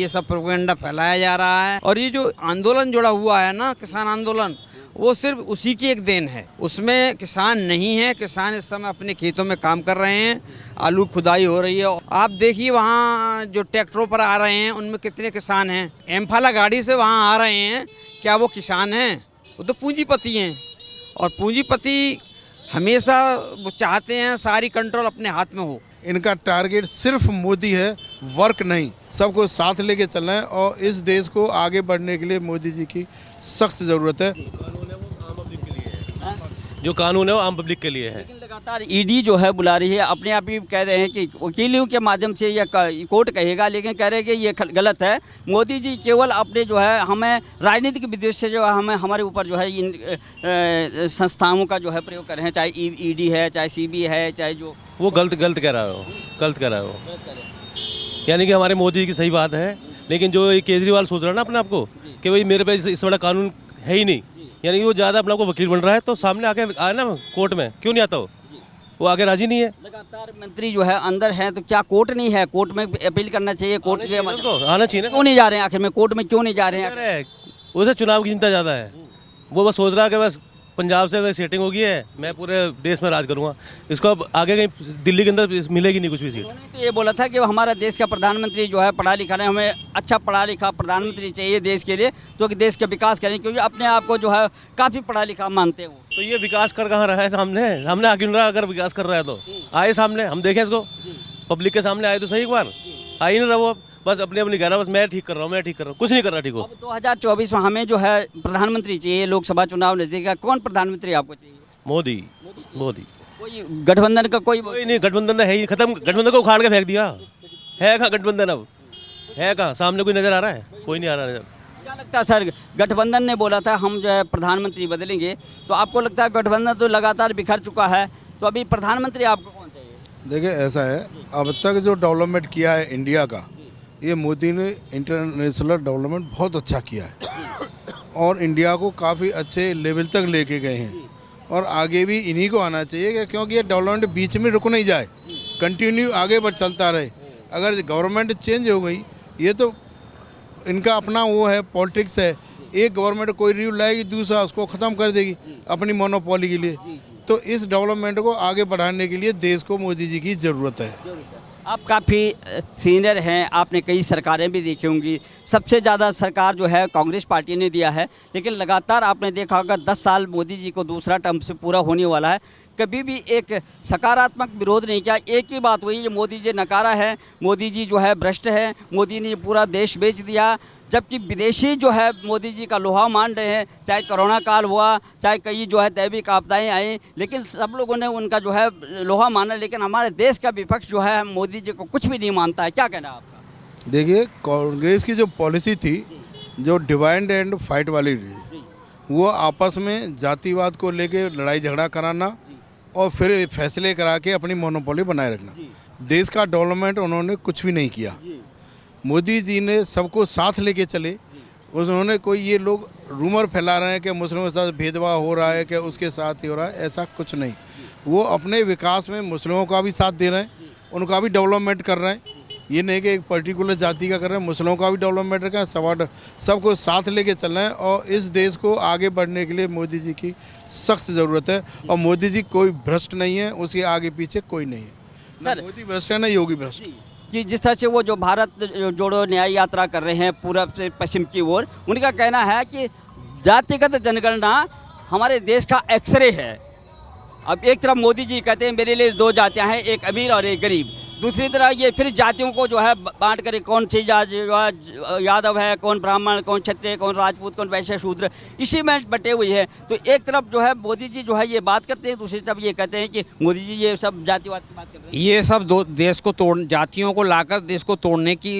ये सब प्रोपेगेंडा फैलाया जा रहा है। और ये जो आंदोलन जुड़ा हुआ है ना, किसान आंदोलन, वो सिर्फ उसी की एक देन है। उसमें किसान नहीं है। किसान इस समय अपने खेतों में काम कर रहे हैं, आलू खुदाई हो रही है। आप देखिए वहाँ जो ट्रैक्टरों पर आ रहे हैं उनमें कितने किसान हैं। एम्फाला गाड़ी से वहाँ आ रहे हैं, क्या वो किसान हैं? वो तो पूंजीपति हैं। और पूंजीपति हमेशा वो चाहते हैं सारी कंट्रोल अपने हाथ में हो। इनका टारगेट सिर्फ मोदी है, वर्क नहीं। सबको साथ लेके चलना है और इस देश को आगे बढ़ने के लिए मोदी जी की सख्त ज़रूरत है। जो कानून है वो आम पब्लिक के लिए है। लेकिन लगातार ईडी जो है बुला रही है, अपने आप ही कह रहे हैं कि वकीलों के माध्यम से या कोर्ट कहेगा, लेकिन कह रहे हैं कि ये गलत है। मोदी जी केवल अपने जो है हमें राजनीतिक विद्वेष से जो है हमें हमारे ऊपर जो है इन संस्थाओं का जो है प्रयोग कर रहे हैं, चाहे ईडी है, चाहे सीबीआई है, चाहे जो वो गलत कह रहा है वो, गलत कह रहा है वो। यानी कि हमारे मोदी की सही बात है, लेकिन जो ये केजरीवाल सोच रहा है ना अपने आप को कि भाई मेरे पे इस बड़ा कानून है ही नहीं, यानी वो ज़्यादा अपने को वकील बन रहा है, तो सामने आके आए ना कोर्ट में, क्यों नहीं आता वो आगे राजी नहीं है। लगातार मंत्री जो है अंदर है, तो क्या कोर्ट नहीं है? कोर्ट में अपील करना चाहिए, कोर्ट के आना चाहिए ना। क्यों नहीं जा रहे हैं आखिर में? कोर्ट में क्यों नहीं जा रहे हैं? उसे चुनाव की चिंता ज़्यादा है। वो बस सोच रहा है कि बस पंजाब से वह सेटिंग हो गई है, मैं पूरे देश में राज करूँगा। इसको अब आगे कहीं दिल्ली के अंदर मिलेगी नहीं कुछ भी सीट। तो ये बोला था कि हमारा देश का प्रधानमंत्री जो है पढ़ा लिखा है, हमें अच्छा पढ़ा लिखा प्रधानमंत्री चाहिए देश के लिए, तो कि देश का विकास करें, क्योंकि अपने आप को जो है काफ़ी पढ़ा लिखा मानते हैं वो। तो ये विकास कर कहाँ रहा है? सामने आगे रहा। अगर विकास कर रहा है तो आए सामने, हम देखें इसको, पब्लिक के सामने आए तो सही। एक बार आ ही नहीं रहा वो, बस अपने अपनी कह रहा, बस मैं ठीक कर रहा हूँ, कुछ नहीं कर रहा। ठीक हो, 2024 में हमें जो है प्रधानमंत्री चाहिए, लोकसभा चुनाव नजदीक है, कौन प्रधानमंत्री आपको चाहिए? मोदी। कोई गठबंधन का कोई नहीं, गठबंधन है ही खत्म। गठबंधन को उखाड़ के फेंक दिया है। कहाँ गठबंधन अब है? कहाँ सामने कोई नजर आ रहा है? कोई नहीं आ रहा नजर। क्या लगता है सर, गठबंधन ने बोला था हम जो है प्रधानमंत्री बदलेंगे, तो आपको लगता है गठबंधन तो लगातार बिखर चुका है, तो अभी प्रधानमंत्री आपको कौन चाहिए? देखिए ऐसा है, अब तक जो डेवलपमेंट किया है इंडिया का, ये मोदी ने इंटरनेशनल डेवलपमेंट बहुत अच्छा किया है और इंडिया को काफ़ी अच्छे लेवल तक लेके गए हैं। और आगे भी इन्हीं को आना चाहिए, क्योंकि ये डेवलपमेंट बीच में रुक नहीं जाए, कंटिन्यू आगे बढ़ चलता रहे। अगर गवर्नमेंट चेंज हो गई, ये तो इनका अपना वो है, पॉलिटिक्स है। एक गवर्नमेंट कोई रूल लाएगी, दूसरा उसको ख़त्म कर देगी अपनी मोनोपोली के लिए। तो इस डेवलपमेंट को आगे बढ़ाने के लिए देश को मोदी जी की ज़रूरत है। आप काफ़ी सीनियर हैं, आपने कई सरकारें भी देखी होंगी। सबसे ज़्यादा सरकार जो है कांग्रेस पार्टी ने दिया है, लेकिन लगातार आपने देखा होगा 10 साल मोदी जी को दूसरा टर्म से पूरा होने वाला है, कभी भी एक सकारात्मक विरोध नहीं किया। एक ही बात हुई, ये मोदी जी नकारा है, मोदी जी जो है भ्रष्ट है, मोदी ने पूरा देश बेच दिया। जबकि विदेशी जो है मोदी जी का लोहा मान रहे हैं, चाहे कोरोना काल हुआ, चाहे कई जो है दैविक आपदाएं आई, लेकिन सब लोगों ने उनका जो है लोहा माना। लेकिन हमारे देश का विपक्ष जो है मोदी जी को कुछ भी नहीं मानता है। क्या कहना है आपका? देखिए, कांग्रेस की जो पॉलिसी थी, जो डिवाइड एंड फाइट वाली थी, वो आपस में जातिवाद को लेके लड़ाई झगड़ा कराना और फिर फैसले करा के अपनी मोनोपोली बनाए रखना। देश का डेवलपमेंट उन्होंने कुछ भी नहीं किया। मोदी जी ने सबको साथ लेके चले। उन्होंने कोई ये लोग रूमर फैला रहे हैं कि मुस्लिमों के साथ भेदभाव हो रहा है, कि उसके साथ ही हो रहा है, ऐसा कुछ नहीं। वो अपने विकास में मुस्लिमों का भी साथ दे रहे हैं, उनका भी डेवलपमेंट कर रहे हैं। ये नहीं कि एक पर्टिकुलर जाति का कर रहे हैं, मुस्लिमों का भी डेवलपमेंट कर रहे हैं। सबको साथ लेके चलना है और इस देश को आगे बढ़ने के लिए मोदी जी की सख्त ज़रूरत है। और मोदी जी कोई भ्रष्ट नहीं है, उसके आगे पीछे कोई नहीं है। ना मोदी भ्रष्ट है, ना योगी भ्रष्ट। कि जिस तरह से वो जो भारत जोड़ो न्याय यात्रा कर रहे हैं पूरब से पश्चिम की ओर, उनका कहना है कि जातिगत जनगणना हमारे देश का एक्सरे है। अब एक तरफ मोदी जी कहते हैं मेरे लिए 2 जातियां हैं, एक अमीर और एक गरीब, दूसरी तरह ये फिर जातियों को जो है बांट कर कौन सी यादव है, कौन ब्राह्मण, कौन क्षत्रिय, कौन राजपूत, कौन वैश्य शूद्र, इसी में बटे हुई है। तो एक तरफ जो है मोदी जी जो है ये बात करते हैं, दूसरी तरफ ये कहते हैं कि मोदी जी ये सब जातिवाद की बात कर रहे हैं। ये सब देश को तोड़, जातियों को लाकर देश को तोड़ने की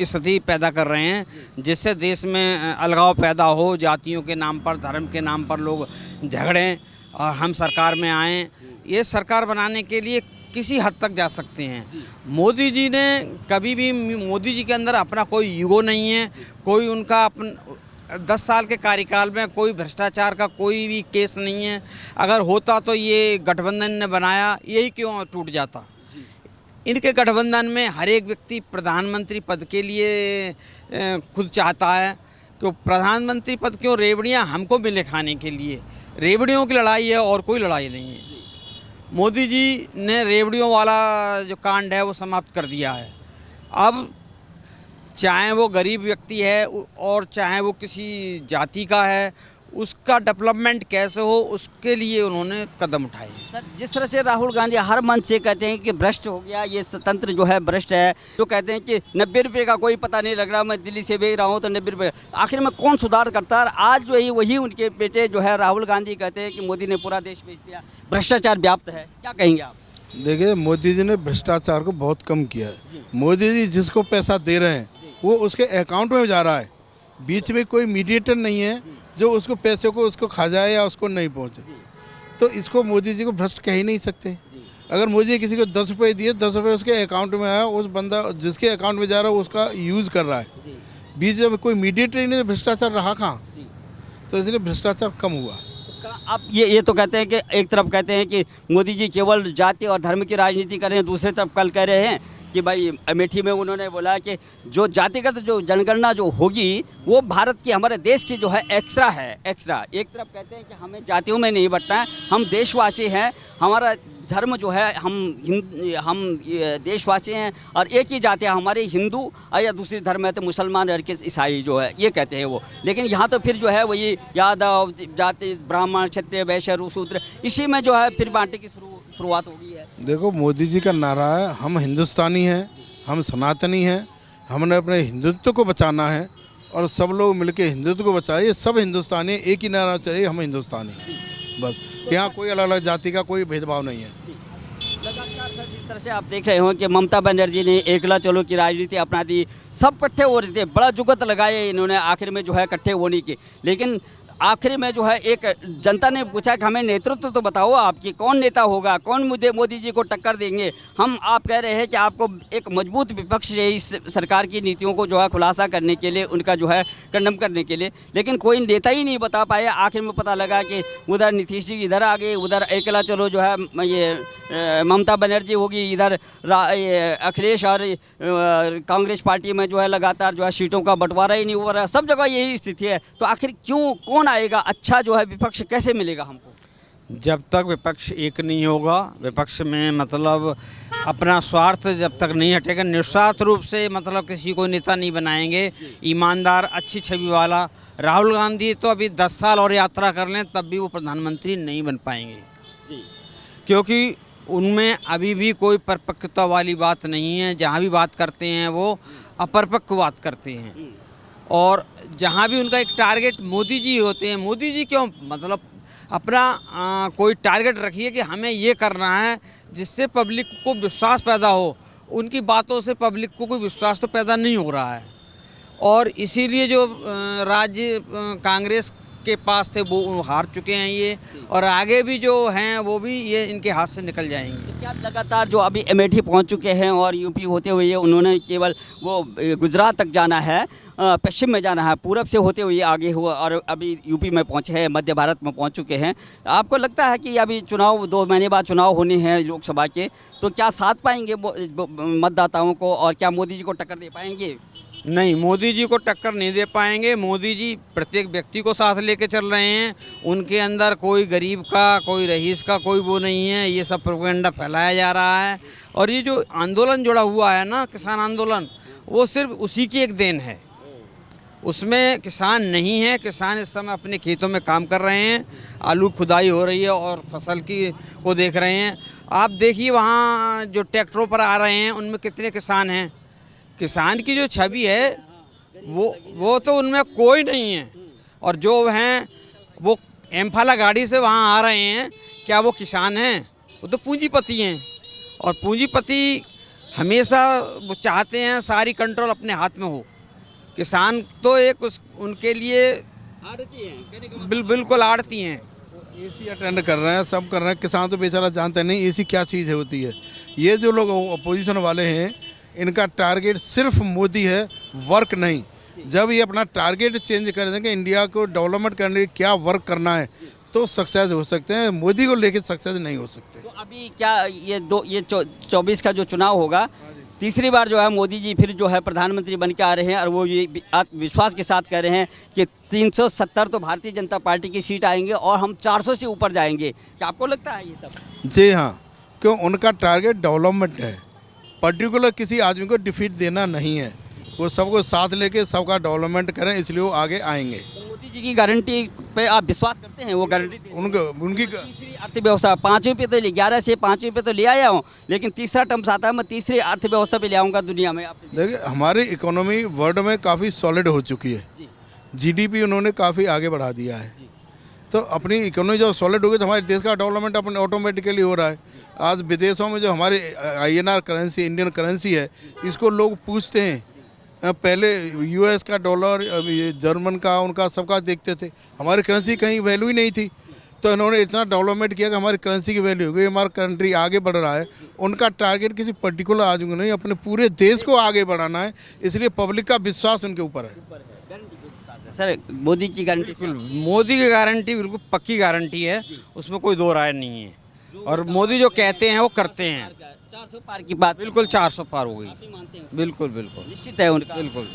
स्थिति पैदा कर रहे हैं, जिससे देश में अलगाव पैदा हो, जातियों के नाम पर, धर्म के नाम पर लोग झगड़ें और हम सरकार में आएँ। ये सरकार बनाने के लिए किसी हद तक जा सकते हैं। मोदी जी ने कभी भी, मोदी जी के अंदर अपना कोई ईगो नहीं है, कोई उनका 10 साल के कार्यकाल में कोई भ्रष्टाचार का कोई भी केस नहीं है। अगर होता तो ये गठबंधन ने बनाया, यही क्यों टूट जाता। इनके गठबंधन में हर एक व्यक्ति प्रधानमंत्री पद के लिए खुद चाहता है कि प्रधानमंत्री पद क्यों, रेवड़ियाँ हमको मिले खाने के लिए। रेवड़ियों की लड़ाई है और कोई लड़ाई नहीं है। मोदी जी ने रेवड़ियों वाला जो कांड है वो समाप्त कर दिया है। अब चाहे वो गरीब व्यक्ति है और चाहे वो किसी जाति का है, उसका डेवलपमेंट कैसे हो उसके लिए उन्होंने कदम उठाए। सर, जिस तरह से राहुल गांधी हर मंच से कहते हैं कि भ्रष्ट हो गया, ये तंत्र जो है भ्रष्ट है, जो कहते हैं कि 90 रुपये का कोई पता नहीं लग रहा, मैं दिल्ली से भेज रहा हूँ तो 90 रुपये, आखिर में कौन सुधार करता है? आज जो है वही उनके बेटे जो है राहुल गांधी कहते हैं कि मोदी ने पूरा देश बेच दिया, भ्रष्टाचार व्याप्त है, क्या कहेंगे आप? देखिए, मोदी जी ने भ्रष्टाचार को बहुत कम किया है। मोदी जी जिसको पैसा दे रहे हैं वो उसके अकाउंट में जा रहा है, बीच में कोई मीडिएटर नहीं है जो उसको पैसे को उसको खा जाए या उसको नहीं पहुंचे। तो इसको मोदी जी को भ्रष्ट कह ही नहीं सकते। अगर मोदी जी किसी को 10 रुपये दिए, 10 रुपये उसके अकाउंट में आया, उस बंदा जिसके अकाउंट में जा रहा है उसका यूज़ कर रहा है, बीच में कोई मीडिएटर नहीं, भ्रष्टाचार रहा कहाँ? तो इसलिए भ्रष्टाचार कम हुआ। आप ये तो कहते हैं कि एक तरफ कहते हैं कि मोदी जी केवल जाति और धर्म की राजनीति कर रहे हैं, दूसरी तरफ कल कह रहे हैं कि भाई अमेठी में उन्होंने बोला कि जो जातिगत जो जनगणना जो होगी वो भारत की, हमारे देश की जो है एक्स्ट्रा है, एक्स्ट्रा। एक तरफ कहते हैं कि हमें जातियों में नहीं बंटना है, हम देशवासी हैं, हमारा धर्म जो है हम देशवासी हैं और एक ही जाति है हमारी, हिंदू या दूसरी धर्म है तो मुसलमान और किस ईसाई जो है, ये कहते हैं वो। लेकिन यहाँ तो फिर जो है वही यादव जाति, ब्राह्मण, क्षत्रिय, वैश्य, शूद्र, इसी में जो है फिर बांटे की शुरुआत हो गई है। देखो, मोदी जी का नारा है हम हिंदुस्तानी हैं, हम सनातनी हैं, हमने अपने हिंदुत्व को बचाना है और सब लोग मिलकर हिंदुत्व को बचाइए, सब हिंदुस्तानी, एक ही नारा चाहिए, हम हिंदुस्तानी, बस। यहाँ कोई अलग अलग जाति का कोई भेदभाव नहीं है। लगातार सर जिस तरह से आप देख रहे हो कि ममता बनर्जी ने एकला चलो की राजनीति अपना दी, सब इकट्ठे हो रहे थे, बड़ा जुगत लगाए इन्होंने आखिर में जो है इकट्ठे होने की। लेकिन आखिर में जो है एक जनता ने पूछा कि हमें नेतृत्व तो बताओ आपकी, कौन नेता होगा, कौन मुद्दे मोदी जी को टक्कर देंगे। आप कह रहे हैं कि आपको एक मजबूत विपक्ष है इस सरकार की नीतियों को जो है खुलासा करने के लिए, उनका जो है कंडम करने के लिए, लेकिन कोई नेता ही नहीं बता पाया। आखिर में पता लगा कि उधर नीतीश जी इधर आ गए, उधर अकेला चलो जो है ये ममता बनर्जी होगी, इधर अखिलेश और कांग्रेस पार्टी में जो है लगातार जो है सीटों का बंटवारा ही नहीं हो रहा, सब जगह यही स्थिति है। तो आखिर क्यों, कौन आएगा अच्छा जो है विपक्ष कैसे मिलेगा हमको? जब तक विपक्ष एक नहीं होगा, विपक्ष में मतलब अपना स्वार्थ जब तक नहीं हटेगा, निस्वार्थ रूप से मतलब किसी को नेता नहीं बनाएंगे, ईमानदार अच्छी छवि वाला। राहुल गांधी तो अभी 10 साल और यात्रा कर लें तब भी वो प्रधानमंत्री नहीं बन पाएंगे, क्योंकि उनमें अभी भी कोई परिपक्वता वाली बात नहीं है। जहाँ भी बात करते हैं वो अपरिपक्व बात करते हैं, और जहाँ भी उनका एक टारगेट मोदी जी होते हैं। मोदी जी क्यों मतलब अपना कोई टारगेट रखिए कि हमें ये करना है जिससे पब्लिक को विश्वास पैदा हो। उनकी बातों से पब्लिक को कोई विश्वास तो पैदा नहीं हो रहा है, और इसीलिए जो राज्य कांग्रेस के पास थे वो हार चुके हैं ये, और आगे भी जो हैं वो भी ये इनके हाथ से निकल जाएंगे। क्या लगातार जो अभी अमेठी पहुंच चुके हैं और यूपी होते हुए उन्होंने केवल वो गुजरात तक जाना है, पश्चिम में जाना है, पूरब से होते हुए आगे हुआ और अभी यूपी में पहुंचे हैं, मध्य भारत में पहुंच चुके हैं। आपको लगता है कि अभी चुनाव 2 महीने बाद चुनाव होने हैं लोकसभा के, तो क्या साथ पाएंगे मतदाताओं को और क्या मोदी जी को टक्कर दे पाएंगे? नहीं, मोदी जी को टक्कर नहीं दे पाएंगे। मोदी जी प्रत्येक व्यक्ति को साथ लेके चल रहे हैं, उनके अंदर कोई गरीब का, कोई रईस का कोई वो नहीं है। ये सब प्रोपेगेंडा फैलाया जा रहा है, और ये जो आंदोलन जुड़ा हुआ है ना, किसान आंदोलन, वो सिर्फ उसी की एक देन है। उसमें किसान नहीं है, किसान इस समय अपने खेतों में काम कर रहे हैं, आलू खुदाई हो रही है और फसल की को देख रहे हैं। आप देखिए वहाँ जो ट्रैक्टरों पर आ रहे हैं उनमें कितने किसान हैं। किसान की जो छवि है वो तो उनमें कोई नहीं है, और जो हैं वो एम्फाला गाड़ी से वहाँ आ रहे हैं, क्या वो किसान हैं? वो तो पूंजीपति हैं, और पूंजीपति हमेशा वो चाहते हैं सारी कंट्रोल अपने हाथ में हो। किसान तो एक उनके लिए आड़ती हैं, बिल्कुल आड़ती हैं। एसी अटेंड कर रहे हैं, सब कर रहे हैं, किसान तो बेचारा जानते नहीं एसी क्या चीज़ होती है। ये जो लोग अपोजिशन वाले हैं, इनका टारगेट सिर्फ मोदी है, वर्क नहीं। जब ये अपना टारगेट चेंज कर देंगे, इंडिया को डेवलपमेंट करने के लिए क्या वर्क करना है, तो सक्सेस हो सकते हैं, मोदी को लेके सक्सेस नहीं हो सकते। तो अभी क्या ये 24 का जो चुनाव होगा, तीसरी बार जो है मोदी जी फिर जो है प्रधानमंत्री बन के आ रहे हैं और वो ये आत्मविश्वास के साथ कह रहे हैं कि 370 तो भारतीय जनता पार्टी की सीट आएंगे और हम 400 से ऊपर जाएंगे। क्या आपको लगता है ये सब? जी हाँ, क्यों उनका टारगेट डेवलपमेंट है, पर्टिकुलर किसी आदमी को डिफीट देना नहीं है। वो सबको साथ लेके सबका डेवलपमेंट करें, इसलिए वो आगे आएंगे। तो मोदी जी की गारंटी पे आप विश्वास करते हैं? वो गारंटी उनकी तीसरी अर्थव्यवस्था 5वीं पे तो 11 से 5वीं पे तो ले आया हूँ, लेकिन तीसरा टर्म्स आता है मैं तीसरी अर्थव्यवस्था पे ले आऊँगा दुनिया में। देखिए हमारी इकोनॉमी वर्ल्ड में काफ़ी सॉलिड हो चुकी है, जीडीपी उन्होंने काफ़ी आगे बढ़ा दिया है। तो अपनी इकोनॉमी जब सॉलिड होगी तो हमारे देश का डेवलपमेंट अपने ऑटोमेटिकली हो रहा है। आज विदेशों में जो हमारी INR करेंसी, इंडियन करेंसी है, इसको लोग पूछते हैं। पहले US का डॉलर, ये जर्मन का, उनका सबका देखते थे, हमारी करेंसी कहीं वैल्यू ही नहीं थी। तो इन्होंने इतना डेवलपमेंट किया कि हमारी करेंसी की वैल्यू हो गई, हमारा कंट्री आगे बढ़ रहा है। उनका टारगेट किसी पर्टिकुलर आदमी को नहीं, अपने पूरे देश को आगे बढ़ाना है, इसलिए पब्लिक का विश्वास उनके ऊपर है। सर मोदी की गारंटी बिल्कुल, मोदी की गारंटी बिल्कुल पक्की गारंटी है, उसमें कोई दो राय नहीं है। और मोदी जो कहते हैं वो करते हैं। 400 पार की बात बिल्कुल 400 पार हो गई, मानते हैं? बिल्कुल बिल्कुल निश्चित है उनका। बिल्कुल।